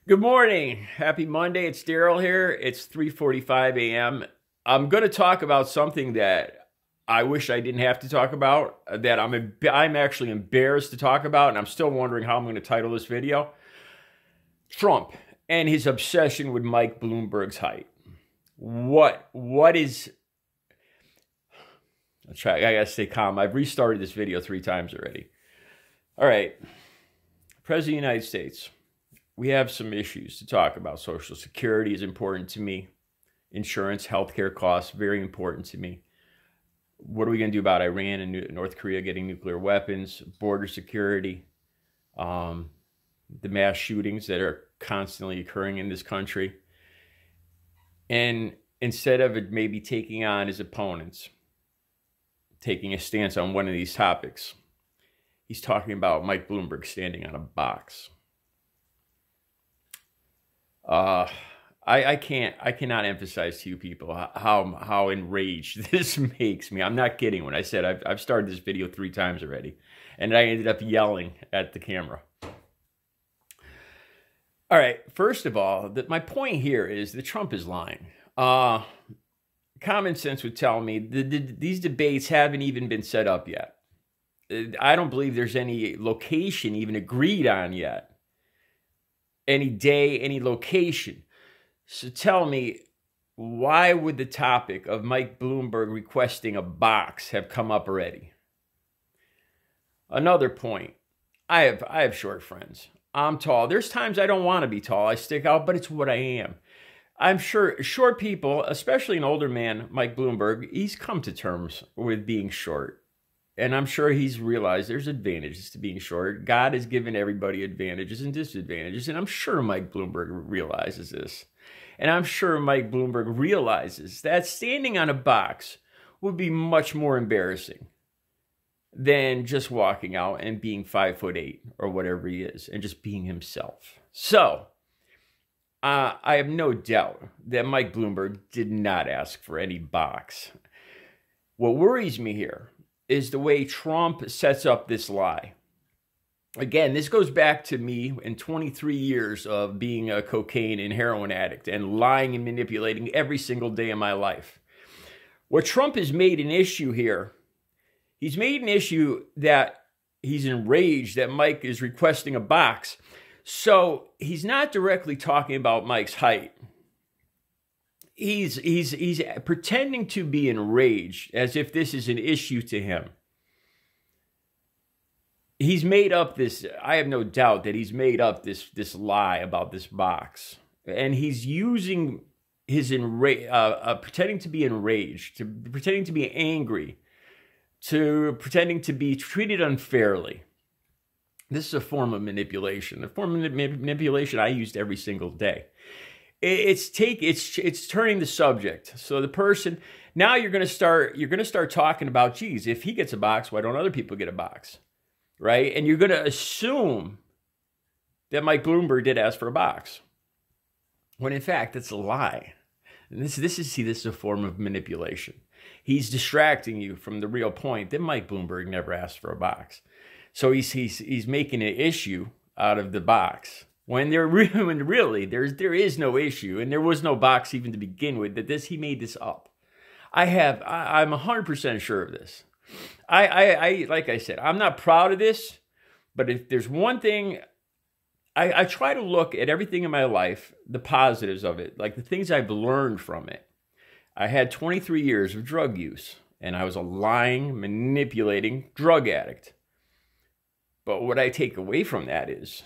Good morning. Happy Monday. It's Daryl here. It's 3:45 a.m. I'm going to talk about something that I wish I didn't have to talk about, that I'm actually embarrassed to talk about, and I'm still wondering how I'm going to title this video. Trump and his obsession with Mike Bloomberg's height. What is... Let's try. I got to stay calm. I've restarted this video 3 times already. All right. President of the United States. We have some issues to talk about. Social Security is important to me. Insurance, healthcare costs, very important to me. What are we going to do about Iran and North Korea getting nuclear weapons? Border security, the mass shootings that are constantly occurring in this country. And instead of it maybe taking on his opponents, taking a stance on one of these topics, he's talking about Mike Bloomberg standing on a box. I cannot emphasize to you people how enraged this makes me. I'm not kidding when I said I've started this video 3 times already, and I ended up yelling at the camera. All right, first of all, my point here is that Trump is lying. Common sense would tell me these debates haven't even been set up yet. I don't believe there's any location even agreed on yet. Any day, any location. So tell me, why would the topic of Mike Bloomberg requesting a box have come up already? Another point, I have short friends. I'm tall. There's times I don't want to be tall. I stick out, but it's what I am. I'm sure short people, especially an older man, Mike Bloomberg, he's come to terms with being short. And I'm sure he's realized there's advantages to being short. God has given everybody advantages and disadvantages. And I'm sure Mike Bloomberg realizes this. And I'm sure Mike Bloomberg realizes that standing on a box would be much more embarrassing than just walking out and being 5'8" or whatever he is and just being himself. So I have no doubt that Mike Bloomberg did not ask for any box. What worries me here is the way Trump sets up this lie. Again, this goes back to me in 23 years of being a cocaine and heroin addict and lying and manipulating every single day of my life. What Trump has made an issue here, he's made an issue that he's enraged that Mike is requesting a box. So he's not directly talking about Mike's height. He's pretending to be enraged as if this is an issue to him. He's made up this, I have no doubt that he's made up this lie about this box. And he's using his pretending to be enraged, pretending to be angry, to pretending to be treated unfairly. This is a form of manipulation. A form of manipulation I used every single day. It's turning the subject. So the person, now you're going to start talking about, geez, if he gets a box, why don't other people get a box? Right? And you're going to assume that Mike Bloomberg did ask for a box. When in fact, it's a lie. And this is a form of manipulation. He's distracting you from the real point that Mike Bloomberg never asked for a box. So he's making an issue out of the box. When really there is no issue, and there was no box even to begin with. He made this up. I'm 100% sure of this. I like I said, I'm not proud of this, but if there's one thing, I try to look at everything in my life, the positives of it, like the things I've learned from it. I had 23 years of drug use, and I was a lying, manipulating drug addict. But what I take away from that is,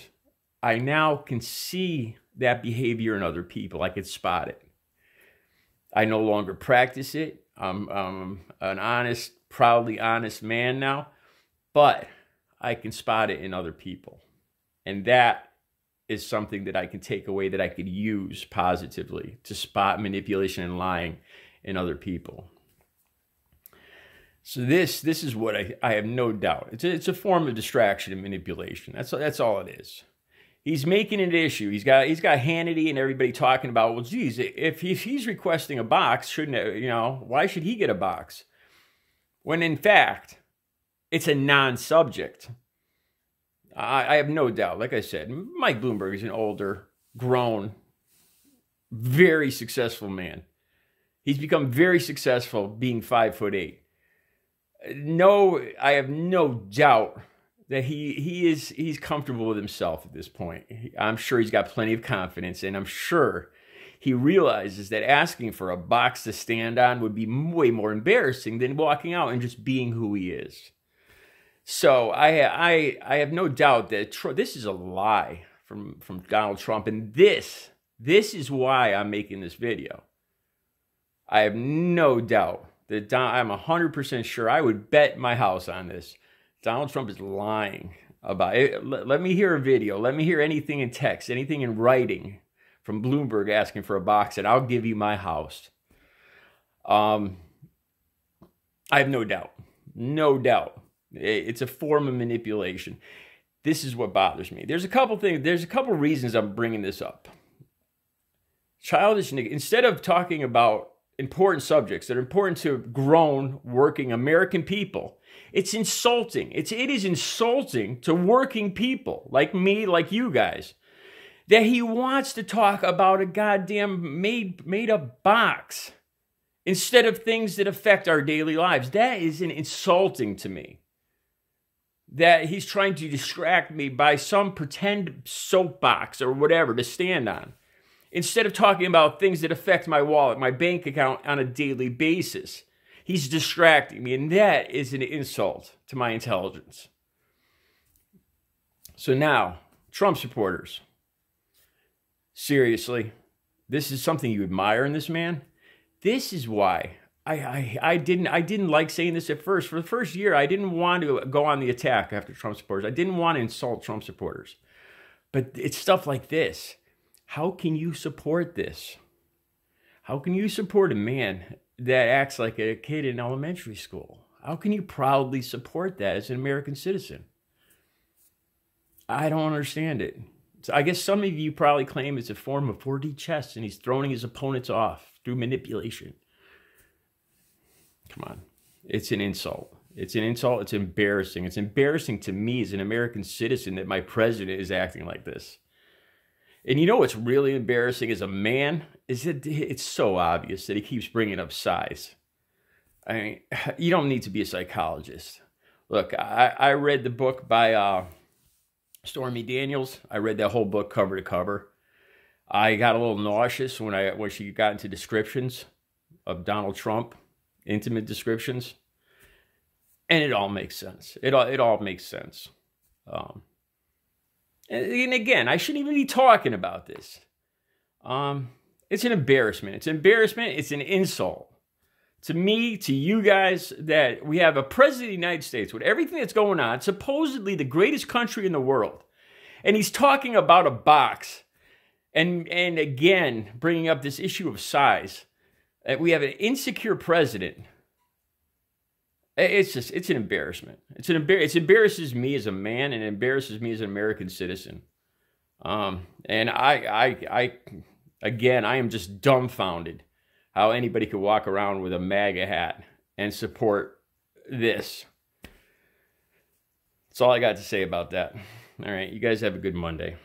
I now can see that behavior in other people. I can spot it. I no longer practice it. I'm an honest, proudly honest man now, but I can spot it in other people. And that is something that I can take away, that I could use positively to spot manipulation and lying in other people. So this is what I have no doubt. It's a form of distraction and manipulation. That's all it is. He's making an issue. He's got Hannity and everybody talking about, well, geez, if he's requesting a box, why should he get a box? When in fact, it's a non-subject. I have no doubt. Like I said, Mike Bloomberg is an older grown, very successful man. He's become very successful being 5'8". No, I have no doubt that he's comfortable with himself at this point. I'm sure he's got plenty of confidence, and I'm sure he realizes that asking for a box to stand on would be way more embarrassing than walking out and just being who he is. So I have no doubt that this is a lie from Donald Trump, and this is why I'm making this video. I have no doubt that I'm 100% sure, I would bet my house on this, Donald Trump is lying about it. Let me hear a video. Let me hear anything in text, anything in writing from Bloomberg asking for a box, and I'll give you my house. I have no doubt. No doubt. It's a form of manipulation. This is what bothers me. There's a couple things. There's a couple reasons I'm bringing this up. Childish, instead of talking about important subjects that are important to grown, working American people, it's insulting. It is insulting to working people like me, like you guys, that he wants to talk about a goddamn made-up box instead of things that affect our daily lives. That is insulting to me. That he's trying to distract me by some pretend soapbox or whatever to stand on, instead of talking about things that affect my wallet, my bank account on a daily basis. He's distracting me, and that is an insult to my intelligence. So now, Trump supporters, seriously, this is something you admire in this man? This is why I didn't like saying this at first. For the first year, I didn't want to go on the attack after Trump supporters. I didn't want to insult Trump supporters. But it's stuff like this. How can you support this? How can you support a man that acts like a kid in elementary school? How can you proudly support that as an American citizen? I don't understand it. So I guess some of you probably claim it's a form of 4D chess and he's throwing his opponents off through manipulation. Come on. It's an insult. It's an insult. It's embarrassing. It's embarrassing to me as an American citizen that my president is acting like this. And you know what's really embarrassing as a man is that it's so obvious that he keeps bringing up size. I mean, you don't need to be a psychologist. Look, I read the book by Stormy Daniels. I read that whole book cover to cover. I got a little nauseous when she got into descriptions of Donald Trump, intimate descriptions, and it all makes sense. It all makes sense. And again, I shouldn't even be talking about this. It's an embarrassment. It's an embarrassment. It's an insult to me, to you guys, that we have a president of the United States with everything that's going on, supposedly the greatest country in the world, and he's talking about a box, and again, bringing up this issue of size. That we have an insecure president. It's an embarrassment. It embarrasses me as a man, and it embarrasses me as an American citizen. And I am just dumbfounded how anybody could walk around with a MAGA hat and support this. That's all I got to say about that. All right, you guys have a good Monday.